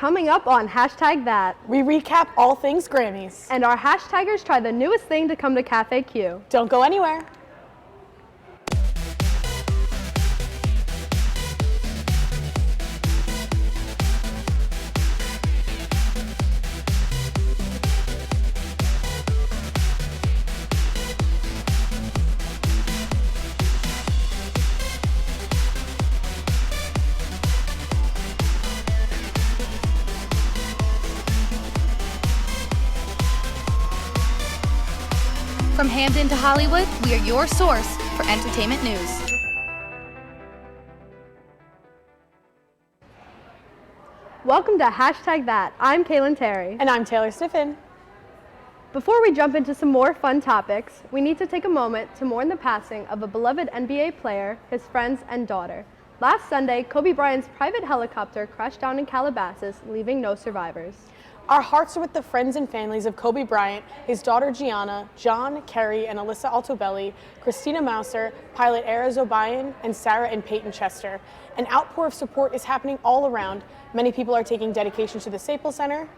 coming up on Hashtag That. We recap all things Grammys. And our hashtaggers try the newest thing to come to Cafe Q. Don't go anywhere. From Hamden to Hollywood, we are your source for entertainment news. Welcome to Hashtag That. I'm Kaylyn Terry. And I'm Taylor Sniffen. Before we jump into some more fun topics, we need to take a moment to mourn the passing of a beloved NBA player, his friends, and daughter. Last Sunday, Kobe Bryant's private helicopter crashed down in Calabasas, leaving no survivors. Our hearts are with the friends and families of Kobe Bryant, his daughter Gianna, John, Kerry, and Alyssa Altobelli, Christina Mouser, pilot Era Zobayan, and Sarah and Peyton Chester. An outpour of support is happening all around. Many people are taking dedication to the Staples Center.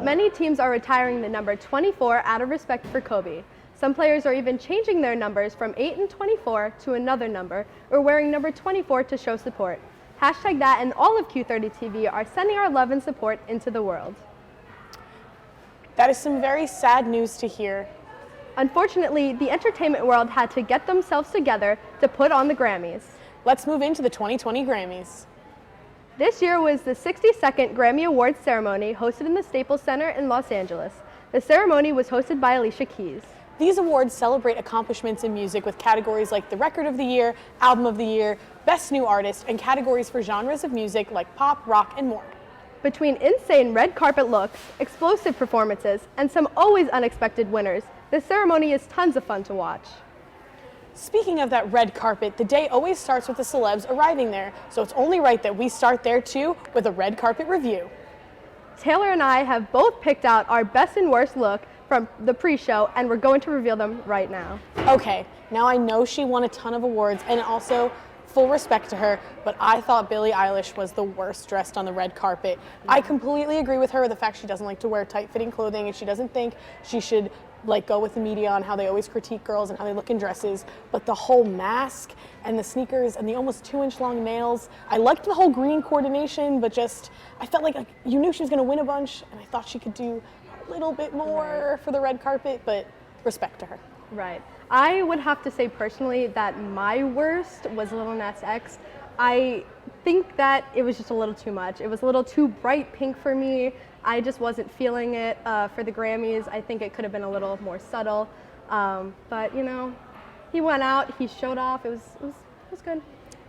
Many teams are retiring the number 24 out of respect for Kobe. Some players are even changing their numbers from 8 and 24 to another number, or wearing number 24 to show support. Hashtag That and all of Q30 TV are sending our love and support into the world. That is some very sad news to hear. Unfortunately, the entertainment world had to get themselves together to put on the Grammys. Let's move into the 2020 Grammys. This year was the 62nd Grammy Awards ceremony hosted in the Staples Center in Los Angeles. The ceremony was hosted by Alicia Keys. These awards celebrate accomplishments in music with categories like the Record of the Year, Album of the Year, Best New Artist, and categories for genres of music like pop, rock, and more. Between insane red carpet looks, explosive performances, and some always unexpected winners, this ceremony is tons of fun to watch. Speaking of that red carpet, the day always starts with the celebs arriving there, so it's only right that we start there too with a red carpet review. Taylor and I have both picked out our best and worst look from the pre-show, and we're going to reveal them right now. Okay, now I know she won a ton of awards, and also full respect to her, but I thought Billie Eilish was the worst dressed on the red carpet. Yeah. I completely agree with her with the fact she doesn't like to wear tight-fitting clothing, and she doesn't think she should go with the media on how they always critique girls and how they look in dresses, but the whole mask and the sneakers and the almost 2-inch long nails, I liked the whole green coordination, but just, I felt like you knew she was gonna win a bunch, and I thought she could do a little bit more for the red carpet, but respect to her. Right. I would have to say personally that my worst was Lil Nas X. I think that it was just a little too much. It was a little too bright pink for me. I just wasn't feeling it for the Grammys. I think it could have been a little more subtle. But you know, he went out, he showed off. It was good.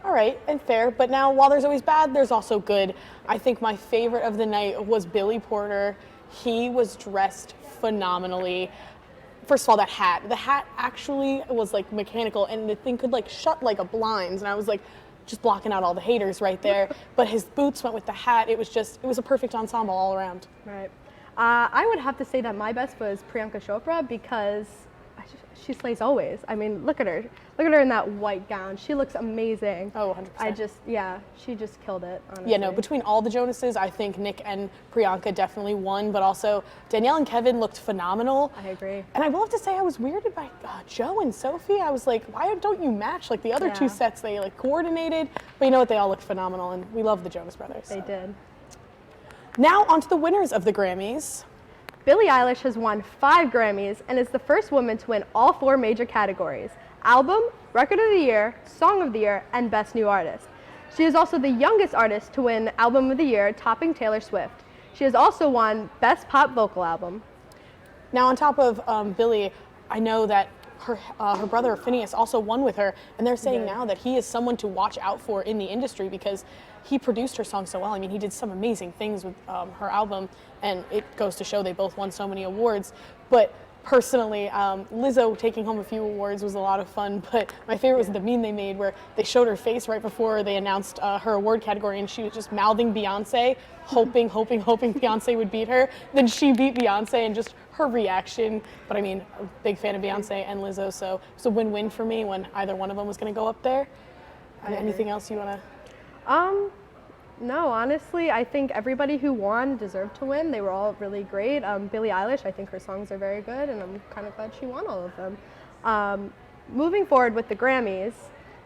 All right, and fair. But now, while there's always bad, there's also good. I think my favorite of the night was Billy Porter. He was dressed phenomenally. First of all, that hat. The hat actually was like mechanical, and the thing could shut like a blinds, and I was like just blocking out all the haters right there. But his boots went with the hat. It was a perfect ensemble all around. Right. I would have to say that my best was Priyanka Chopra because she slays always. I mean, look at her. Look at her in that white gown. She looks amazing. Oh, 100%. She just killed it, honestly. Yeah, no, between all the Jonases, I think Nick and Priyanka definitely won, but also Danielle and Kevin looked phenomenal. I agree. And I will have to say I was weirded by Joe and Sophie. I was like, why don't you match like the other two sets? They coordinated, but you know what? They all looked phenomenal, and we love the Jonas Brothers. They did. Now on to the winners of the Grammys. Billie Eilish has won 5 Grammys and is the first woman to win all 4 major categories: Album, Record of the Year, Song of the Year, and Best New Artist. She is also the youngest artist to win Album of the Year, topping Taylor Swift. She has also won Best Pop Vocal Album. Now on top of Billie, I know that her brother Phineas also won with her, and they're saying now that he is someone to watch out for in the industry because he produced her song so well. I mean, he did some amazing things with her album, and it goes to show they both won so many awards. But personally, Lizzo taking home a few awards was a lot of fun, but my favorite was the meme they made where they showed her face right before they announced her award category, and she was just mouthing Beyonce, hoping Beyonce would beat her. Then she beat Beyonce, and just her reaction. But I mean, I'm a big fan of Beyonce and Lizzo, so it's a win-win for me when either one of them was going to go up there. Anything else you want to? No, honestly, I think everybody who won deserved to win. They were all really great. Billie Eilish, I think her songs are very good, and I'm kind of glad she won all of them. Moving forward with the Grammys,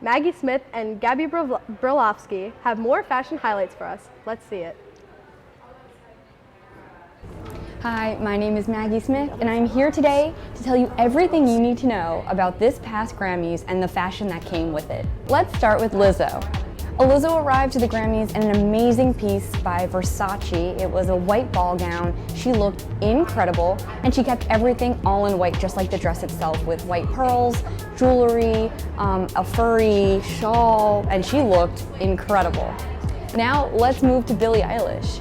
Maggie Smith and Gabby Brylowski have more fashion highlights for us. Let's see it. Hi, my name is Maggie Smith, and I'm here today to tell you everything you need to know about this past Grammys and the fashion that came with it. Let's start with Lizzo. Lizzo arrived to the Grammys in an amazing piece by Versace. It was a white ball gown. She looked incredible, and she kept everything all in white, just like the dress itself, with white pearls, jewelry, a furry shawl, and she looked incredible. Now let's move to Billie Eilish.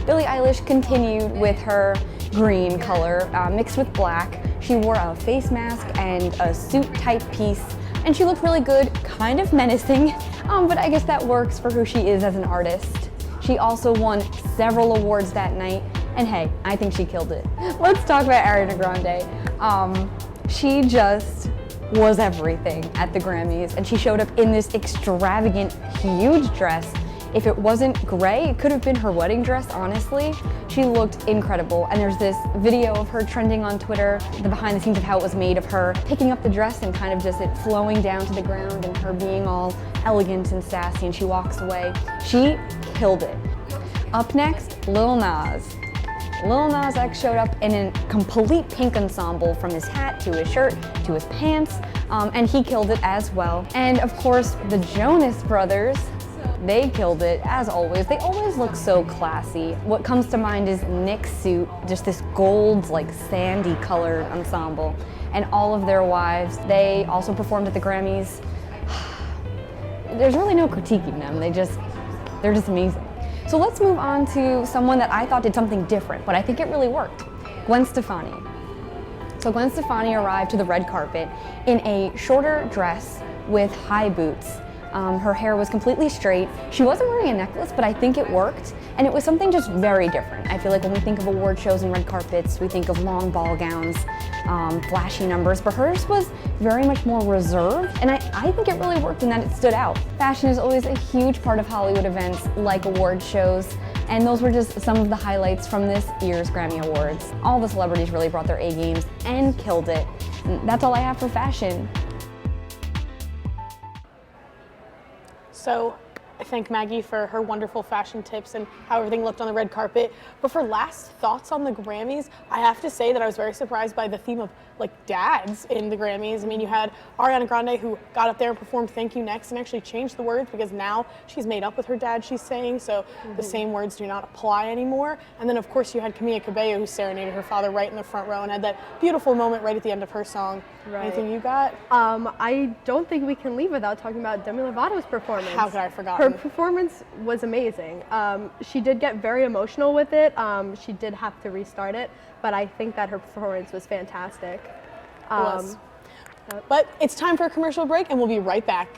Billie Eilish continued with her green color mixed with black. She wore a face mask and a suit type piece, and she looked really good, kind of menacing, but I guess that works for who she is as an artist. She also won several awards that night, and hey, I think she killed it. Let's talk about Ariana Grande. She just was everything at the Grammys, and she showed up in this extravagant, huge dress. If it wasn't gray, it could have been her wedding dress, honestly. She looked incredible, and there's this video of her trending on Twitter, the behind the scenes of how it was made, of her picking up the dress and kind of just it flowing down to the ground and her being all elegant and sassy, and she walks away. She killed it. Up next, Lil Nas. Lil Nas X showed up in a complete pink ensemble from his hat to his shirt to his pants, and he killed it as well. And of course, the Jonas Brothers, they killed it, as always. They always look so classy. What comes to mind is Nick's suit, just this gold, like sandy colored ensemble. And all of their wives, they also performed at the Grammys. There's really no critiquing them. They're just amazing. So let's move on to someone that I thought did something different, but I think it really worked. Gwen Stefani. So Gwen Stefani arrived to the red carpet in a shorter dress with high boots. Her hair was completely straight. She wasn't wearing a necklace, but I think it worked. And it was something just very different. I feel like when we think of award shows and red carpets, we think of long ball gowns, flashy numbers, but hers was very much more reserved. And I think it really worked in that it stood out. Fashion is always a huge part of Hollywood events like award shows. And those were just some of the highlights from this year's Grammy Awards. All the celebrities really brought their A games and killed it. And that's all I have for fashion. So I thank Maggie for her wonderful fashion tips and how everything looked on the red carpet. But for last thoughts on the Grammys, I have to say that I was very surprised by the theme of like dads in the Grammys. I mean, you had Ariana Grande who got up there and performed Thank You Next and actually changed the words because now she's made up with her dad, she's saying, so the same words do not apply anymore. And then of course you had Camila Cabello who serenaded her father right in the front row and had that beautiful moment right at the end of her song. Right. Anything you got? I don't think we can leave without talking about Demi Lovato's performance. How could I have forgotten? Her performance was amazing. She did get very emotional with it. She did have to restart it, but I think that her performance was fantastic. It was. But it's time for a commercial break, and we'll be right back.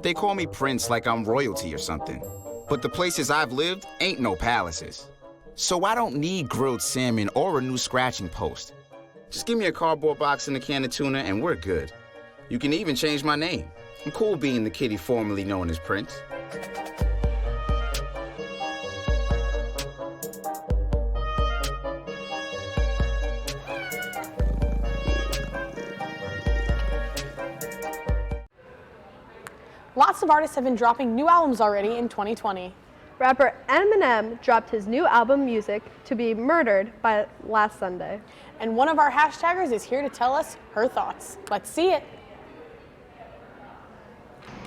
They call me Prince like I'm royalty or something. But the places I've lived ain't no palaces. So I don't need grilled salmon or a new scratching post. Just give me a cardboard box and a can of tuna and we're good. You can even change my name. I'm cool being the kitty formerly known as Prince. Lots of artists have been dropping new albums already in 2020. Rapper Eminem dropped his new album Music to Be Murdered by last Sunday. And one of our hashtaggers is here to tell us her thoughts. Let's see it.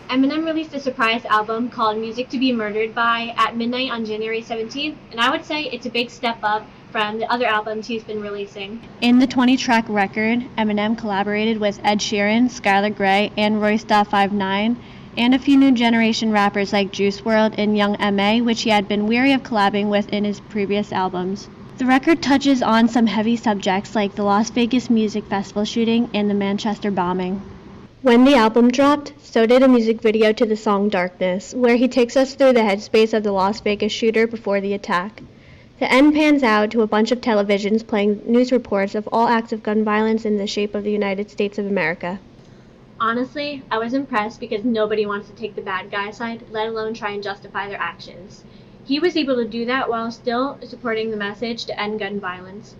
Eminem released a surprise album called Music to Be Murdered By at midnight on January 17th, and I would say it's a big step up from the other albums he's been releasing. In the 20-track record, Eminem collaborated with Ed Sheeran, Skylar Grey, and Royce da 5'9", and a few new generation rappers like Juice WRLD and Young M.A., which he had been weary of collabing with in his previous albums. The record touches on some heavy subjects like the Las Vegas Music Festival shooting and the Manchester bombing. When the album dropped, so did a music video to the song Darkness, where he takes us through the headspace of the Las Vegas shooter before the attack. The end pans out to a bunch of televisions playing news reports of all acts of gun violence in the shape of the United States of America. Honestly, I was impressed because nobody wants to take the bad guy side, let alone try and justify their actions. He was able to do that while still supporting the message to end gun violence.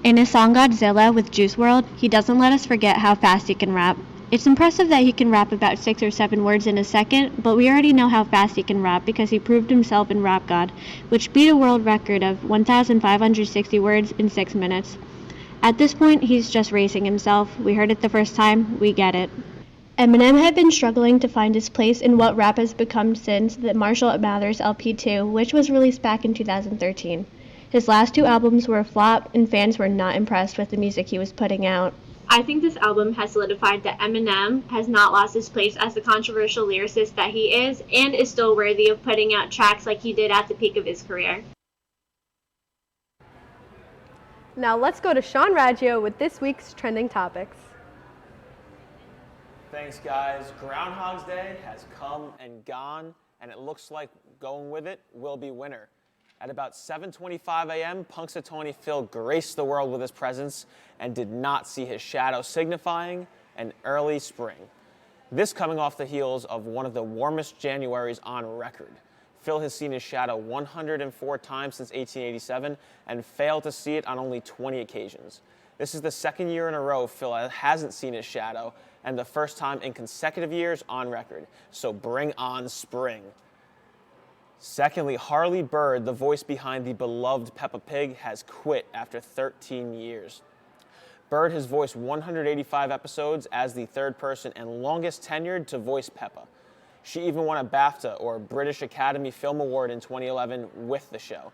In his song Godzilla with Juice WRLD, he doesn't let us forget how fast he can rap. It's impressive that he can rap about 6 or 7 words in a second, but we already know how fast he can rap because he proved himself in Rap God, which beat a world record of 1,560 words in 6 minutes. At this point, he's just racing himself. We heard it the first time, we get it. Eminem had been struggling to find his place in what rap has become since the Marshall Mathers LP2, which was released back in 2013. His last 2 albums were a flop, and fans were not impressed with the music he was putting out. I think this album has solidified that Eminem has not lost his place as the controversial lyricist that he is, and is still worthy of putting out tracks like he did at the peak of his career. Now let's go to Sean Raggio with this week's trending topics. Thanks, guys. Groundhog's Day has come and gone, and it looks like going with it will be winter. At about 7:25 a.m., Punxsutawney Phil graced the world with his presence and did not see his shadow, signifying an early spring. This coming off the heels of one of the warmest Januaries on record. Phil has seen his shadow 104 times since 1887 and failed to see it on only 20 occasions. This is the second year in a row Phil hasn't seen his shadow, and the first time in consecutive years on record. So bring on spring. Secondly, Harley Bird, the voice behind the beloved Peppa Pig, has quit after 13 years. Bird has voiced 185 episodes as the third person and longest tenured to voice Peppa. She even won a BAFTA, or British Academy Film Award, in 2011 with the show.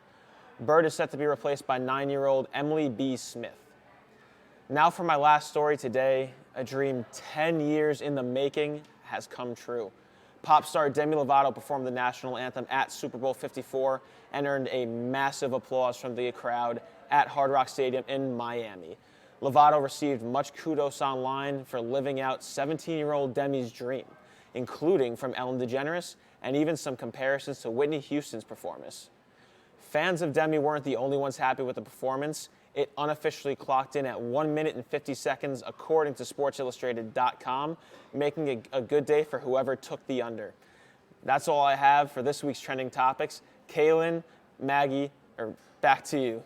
Bird is set to be replaced by 9-year-old Emily B. Smith. Now for my last story today, a dream 10 years in the making has come true. Pop star Demi Lovato performed the national anthem at Super Bowl 54 and earned a massive applause from the crowd at Hard Rock Stadium in Miami. Lovato received much kudos online for living out 17-year-old Demi's dream, including from Ellen DeGeneres and even some comparisons to Whitney Houston's performance. Fans of Demi weren't the only ones happy with the performance. It unofficially clocked in at 1 minute and 50 seconds, according to SportsIllustrated.com, making a good day for whoever took the under. That's all I have for this week's trending topics. Kaylyn, Maggie, back to you.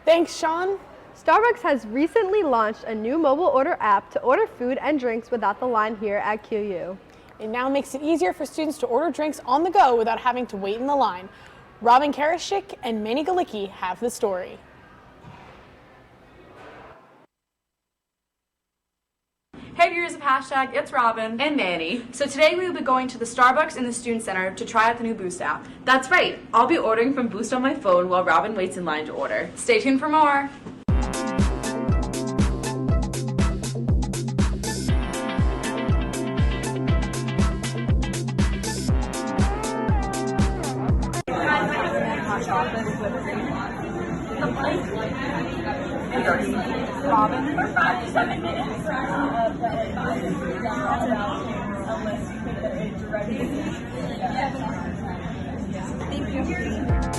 Thanks, Sean. Starbucks has recently launched a new mobile order app to order food and drinks without the line here at QU. It now makes it easier for students to order drinks on the go without having to wait in the line. Robin Karashik and Manny Galicki have the story. Hey viewers of Hashtag, it's Robin and Manny. So today we will be going to the Starbucks in the Student Center to try out the new Boost app. That's right, I'll be ordering from Boost on my phone while Robin waits in line to order. Stay tuned for more. Robin for 5 to 7 minutes. Thank you.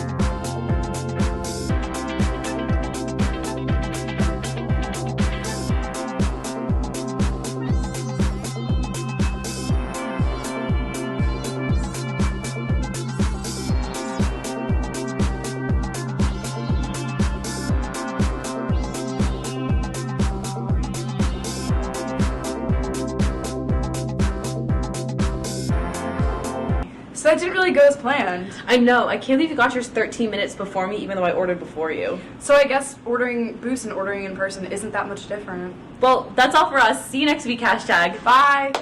So that didn't really go as planned. I know. I can't believe you got yours 13 minutes before me, even though I ordered before you. So I guess ordering Boost and ordering in person isn't that much different. Well, that's all for us. See you next week, hashtag. Bye.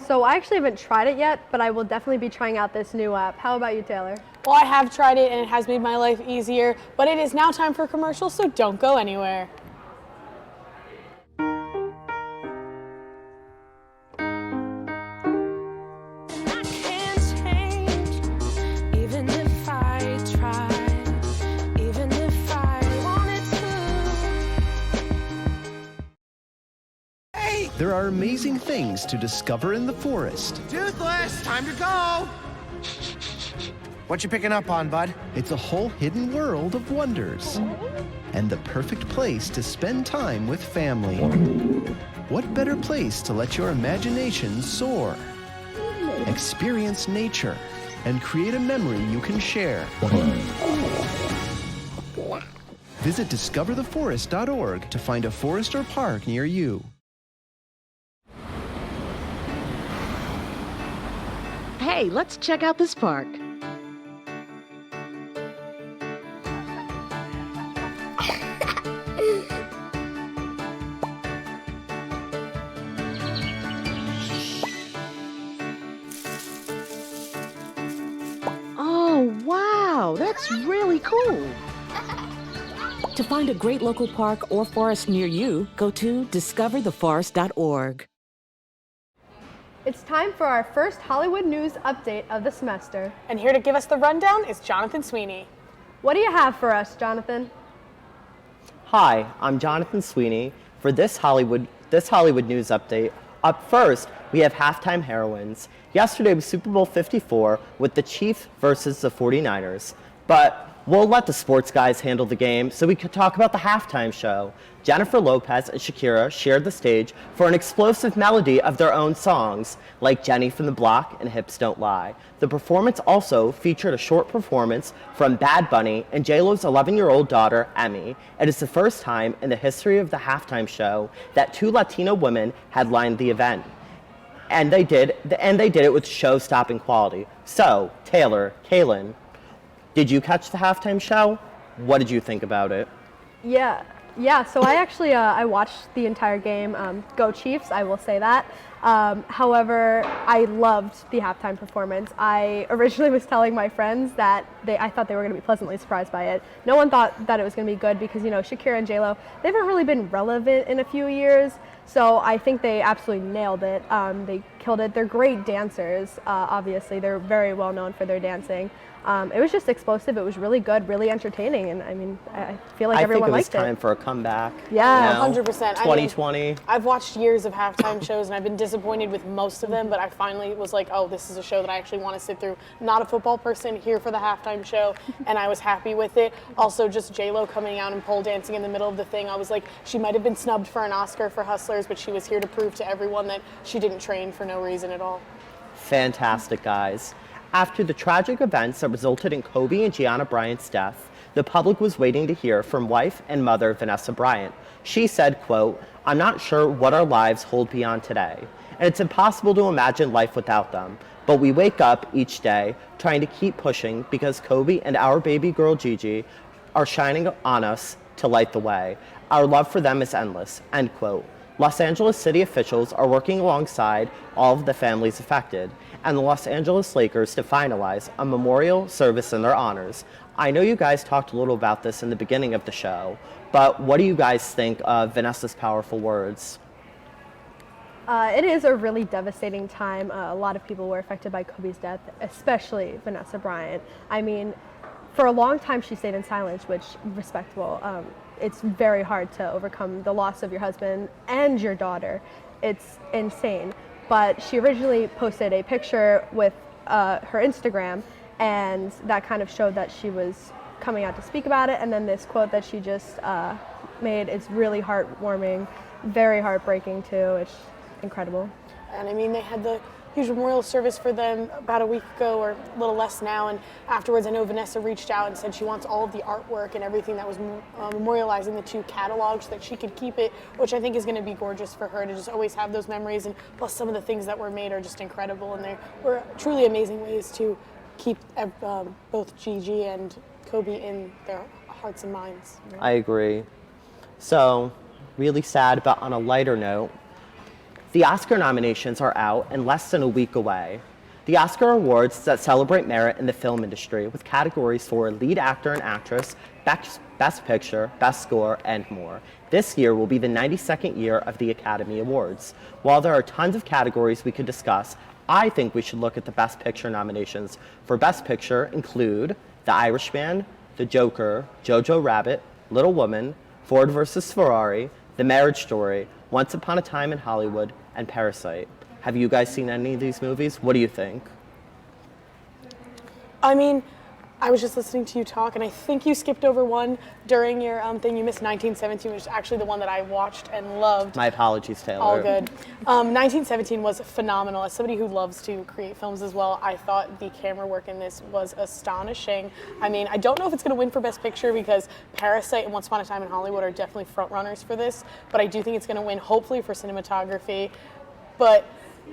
So I actually haven't tried it yet, but I will definitely be trying out this new app. How about you, Taylor? Well, I have tried it and it has made my life easier, but it is now time for a commercial, so don't go anywhere. There are amazing things to discover in the forest. Toothless, time to go! What you picking up on, bud? It's a whole hidden world of wonders. And the perfect place to spend time with family. What better place to let your imagination soar? Experience nature and create a memory you can share. Visit discovertheforest.org to find a forest or park near you. Hey, let's check out this park. Oh, wow, that's really cool. To find a great local park or forest near you, go to discovertheforest.org. It's time for our first Hollywood news update of the semester. And here to give us the rundown is Jonathan Sweeney. What do you have for us, Jonathan? Hi, I'm Jonathan Sweeney for this Hollywood news update. Up first, we have halftime heroines. Yesterday was Super Bowl 54 with the Chiefs versus the 49ers. But we'll let the sports guys handle the game so we could talk about the halftime show. Jennifer Lopez and Shakira shared the stage for an explosive melody of their own songs, like Jenny from the Block and Hips Don't Lie. The performance also featured a short performance from Bad Bunny and J-Lo's 11-year-old daughter, Emmy. It is the first time in the history of the halftime show that two Latino women headlined the event. And they did it with show-stopping quality. So, Taylor, Kaylyn, did you catch the halftime show? What did you think about it? Yeah. So I actually I watched the entire game. Go Chiefs, I will say that. However, I loved the halftime performance. I originally was telling my friends that I thought they were going to be pleasantly surprised by it. No one thought that it was going to be good because, you know, Shakira and J-Lo, they haven't really been relevant in a few years. So I think they absolutely nailed it. They killed it. They're great dancers, obviously. They're very well known for their dancing. It was just explosive. It was really good, really entertaining, and I mean, I feel like everyone liked it. I think it was time for a comeback. Yeah, 100%. 2020. I mean, I've watched years of halftime shows, and I've been disappointed with most of them, but I finally was like, oh, this is a show that I actually want to sit through. Not a football person, here for the halftime show, and I was happy with it. Also, just J-Lo coming out and pole dancing in the middle of the thing. I was like, she might have been snubbed for an Oscar for Hustlers, but she was here to prove to everyone that she didn't train for no reason at all. Fantastic, guys. After the tragic events that resulted in Kobe and Gianna Bryant's death, the public was waiting to hear from wife and mother Vanessa Bryant. She said, quote, "I'm not sure what our lives hold beyond today, and it's impossible to imagine life without them. But we wake up each day trying to keep pushing because Kobe and our baby girl Gigi are shining on us to light the way. Our love for them is endless," end quote. Los Angeles city officials are working alongside all of the families affected and the Los Angeles Lakers to finalize a memorial service in their honors. I know you guys talked a little about this in the beginning of the show, but what do you guys think of Vanessa's powerful words? It is a really devastating time. A lot of people were affected by Kobe's death, especially Vanessa Bryant. I mean, for a long time she stayed in silence, which respectable. It's very hard to overcome the loss of your husband and your daughter. It's insane. But she originally posted a picture with her Instagram, and that kind of showed that she was coming out to speak about it. And then this quote that she just made, it's really heartwarming, very heartbreaking too. It's incredible. And I mean, they had the huge memorial service for them about a week ago, or a little less now, and afterwards I know Vanessa reached out and said she wants all of the artwork and everything that was memorializing the two catalogs so that she could keep it, which I think is going to be gorgeous for her to just always have those memories, and plus some of the things that were made are just incredible, and they were truly amazing ways to keep both Gigi and Kobe in their hearts and minds. I agree. So, really sad, but on a lighter note, the Oscar nominations are out and less than a week away. The Oscar awards that celebrate merit in the film industry with categories for lead actor and actress, best picture, best score, and more. This year will be the 92nd year of the Academy Awards. While there are tons of categories we could discuss, I think we should look at the Best Picture nominations. For Best Picture include The Irishman, The Joker, Jojo Rabbit, Little Woman, Ford vs. Ferrari, The Marriage Story, Once Upon a Time in Hollywood, and Parasite. Have you guys seen any of these movies? What do you think? I mean, I was just listening to you talk, and I think you skipped over one during your thing. You missed 1917, which is actually the one that I watched and loved. My apologies, Taylor. All good. 1917 was phenomenal. As somebody who loves to create films as well, I thought the camera work in this was astonishing. I mean, I don't know if it's going to win for Best Picture because Parasite and Once Upon a Time in Hollywood are definitely front runners for this, but I do think it's going to win, hopefully, for cinematography. But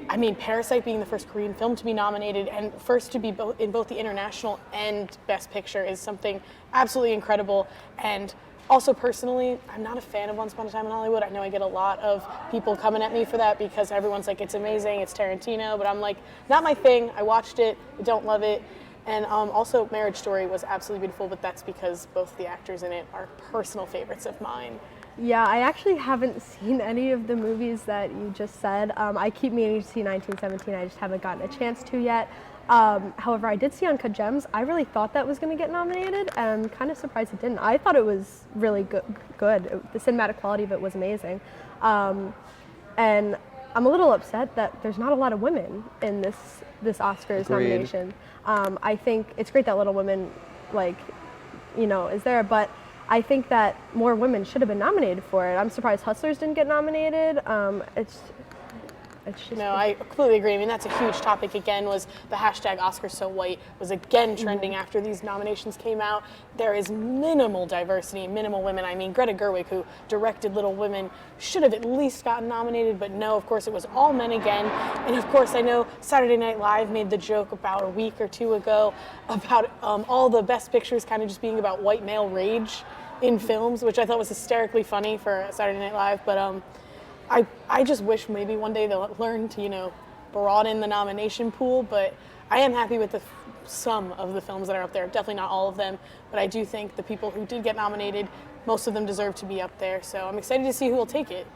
I mean, Parasite being the first Korean film to be nominated and first to be in both the international and Best Picture is something absolutely incredible. And also personally, I'm not a fan of Once Upon a Time in Hollywood. I know I get a lot of people coming at me for that because everyone's like, it's amazing, it's Tarantino, but I'm like, not my thing. I watched it, I don't love it. And also Marriage Story was absolutely beautiful, but that's because both the actors in it are personal favorites of mine. Yeah, I actually haven't seen any of the movies that you just said. I keep meaning to see 1917. I just haven't gotten a chance to yet. However, I did see Uncut Gems. I really thought that was going to get nominated, and I'm kind of surprised it didn't. I thought it was really good. The cinematic quality of it was amazing. And I'm a little upset that there's not a lot of women in this Oscars nomination. I think it's great that Little Women, is there, but I think that more women should have been nominated for it. I'm surprised Hustlers didn't get nominated. It's just no, I completely agree. I mean, that's a huge topic. Again, was the hashtag #OscarsSoWhite was again trending after these nominations came out. There is minimal diversity, minimal women. I mean, Greta Gerwig, who directed Little Women, should have at least gotten nominated, but no, of course, it was all men again. And of course, I know Saturday Night Live made the joke about a week or two ago about all the Best Pictures kind of just being about white male rage in films, which I thought was hysterically funny for Saturday Night Live, but I just wish maybe one day they'll learn to, broaden the nomination pool, but I am happy with some of the films that are up there. Definitely not all of them, but I do think the people who did get nominated, most of them deserve to be up there, so I'm excited to see who will take it.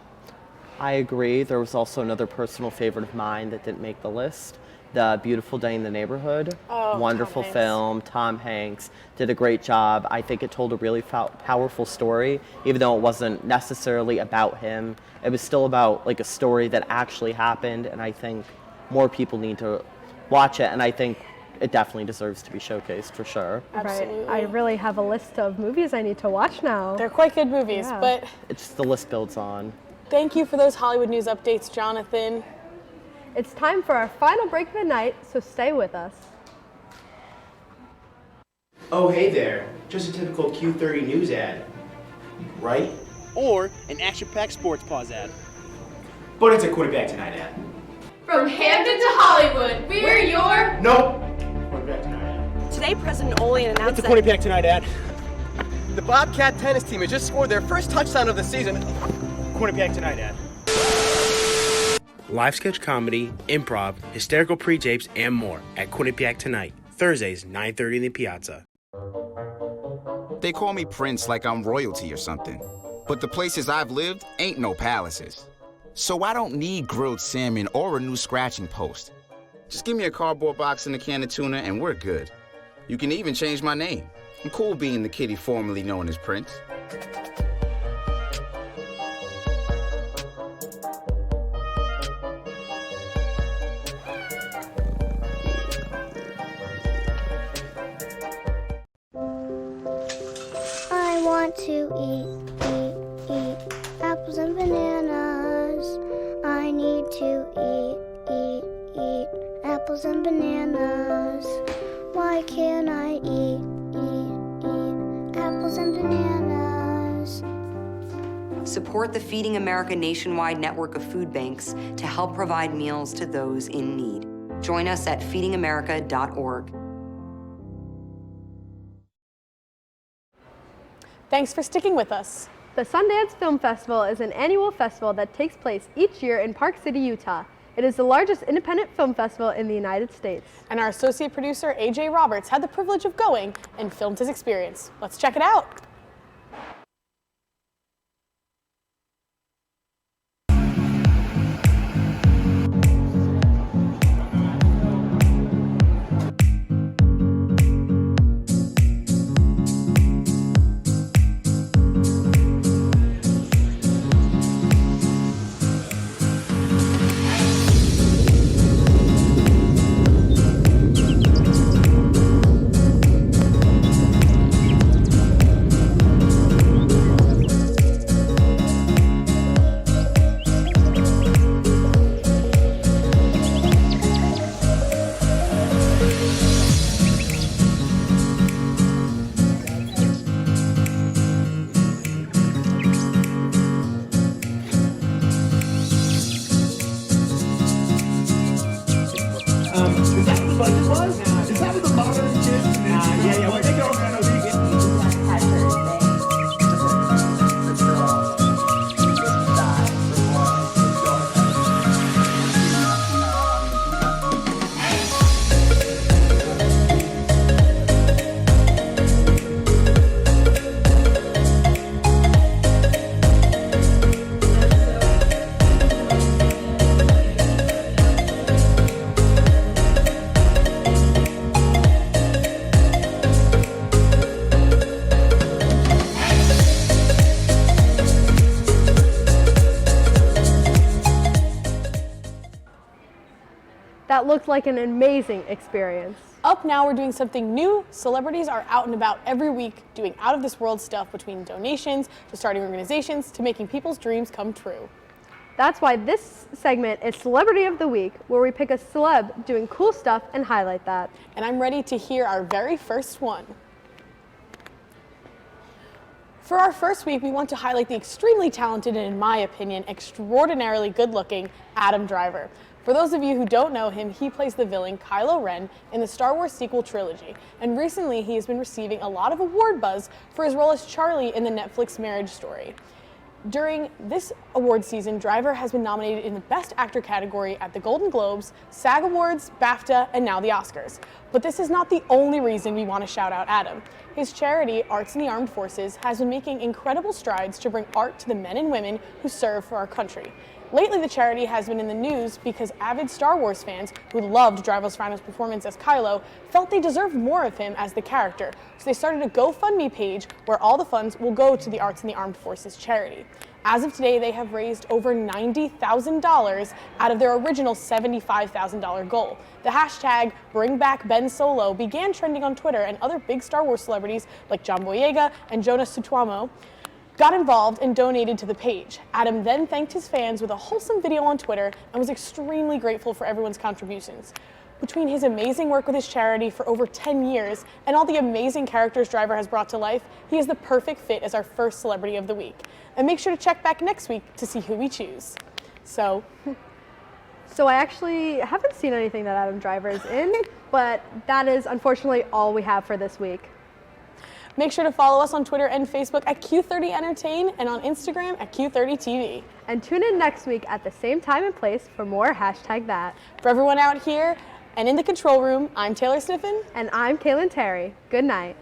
I agree. There was also another personal favorite of mine that didn't make the list. The Beautiful Day in the Neighborhood. Wonderful film. Tom Hanks did a great job. I think it told a really powerful story, even though it wasn't necessarily about him. It was still about a story that actually happened, and I think more people need to watch it, and I think it definitely deserves to be showcased for sure. Absolutely. Right. I really have a list of movies I need to watch now. They're quite good movies, but it's just the list builds on. Thank you for those Hollywood news updates, Jonathan. It's time for our final break of the night, so stay with us. Oh, hey there. Just a typical Q30 news ad, right? Or an action-packed sports pause ad. But it's a Quinnipiac Tonight ad. From Hamden to Hollywood, we're your... Nope. Quinnipiac Tonight ad. Today, President Olean announced It's a Quinnipiac Tonight ad. The Bobcat tennis team has just scored their first touchdown of the season. Quinnipiac Tonight ad. Live sketch comedy, improv, hysterical pre-tapes, and more at Quinnipiac Tonight, Thursdays, 9:30 in the Piazza. They call me Prince like I'm royalty or something. But the places I've lived ain't no palaces. So I don't need grilled salmon or a new scratching post. Just give me a cardboard box and a can of tuna and we're good. You can even change my name. I'm cool being the kitty formerly known as Prince. I want to eat apples and bananas. I need to eat apples and bananas? Why can't I eat apples and bananas? Support the Feeding America nationwide network of food banks to help provide meals to those in need. Join us at feedingamerica.org. Thanks for sticking with us. The Sundance Film Festival is an annual festival that takes place each year in Park City, Utah. It is the largest independent film festival in the United States. And our associate producer, AJ Roberts, had the privilege of going and filmed his experience. Let's check it out. That looked like an amazing experience. Up now, we're doing something new. Celebrities are out and about every week doing out-of-this-world stuff, between donations to starting organizations to making people's dreams come true. That's why this segment is Celebrity of the Week, where we pick a celeb doing cool stuff and highlight that. And I'm ready to hear our very first one. For our first week, we want to highlight the extremely talented and, in my opinion, extraordinarily good-looking Adam Driver. For those of you who don't know him, he plays the villain Kylo Ren in the Star Wars sequel trilogy, and recently he has been receiving a lot of award buzz for his role as Charlie in the Netflix Marriage Story. During this award season, Driver has been nominated in the Best Actor category at the Golden Globes, SAG Awards, BAFTA, and now the Oscars. But this is not the only reason we want to shout out Adam. His charity, Arts in the Armed Forces, has been making incredible strides to bring art to the men and women who serve for our country. Lately, the charity has been in the news because avid Star Wars fans who loved Driver's final performance as Kylo felt they deserved more of him as the character, so they started a GoFundMe page where all the funds will go to the Arts in the Armed Forces charity. As of today, they have raised over $90,000 out of their original $75,000 goal. The hashtag #BringBackBenSolo began trending on Twitter, and other big Star Wars celebrities like John Boyega and Jonas Sutuamo got involved and donated to the page. Adam then thanked his fans with a wholesome video on Twitter and was extremely grateful for everyone's contributions. Between his amazing work with his charity for over 10 years and all the amazing characters Driver has brought to life, he is the perfect fit as our first Celebrity of the Week. And make sure to check back next week to see who we choose. So I actually haven't seen anything that Adam Driver is in, but that is unfortunately all we have for this week. Make sure to follow us on Twitter and Facebook at Q30 Entertain and on Instagram at Q30 TV. And tune in next week at the same time and place for more #that. For everyone out here and in the control room, I'm Taylor Sniffen. And I'm Kaylyn Terry. Good night.